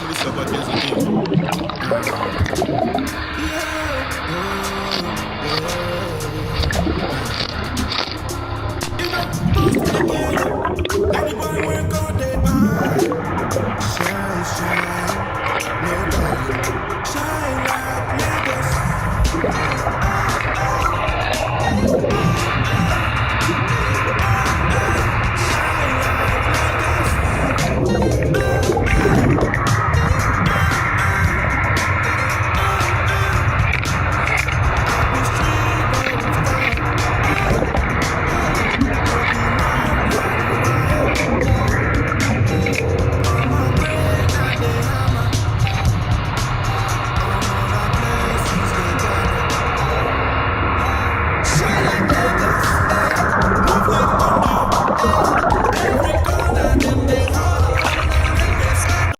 family support is the thing. You know, post again. Any boy work out they buy. Shy, shy.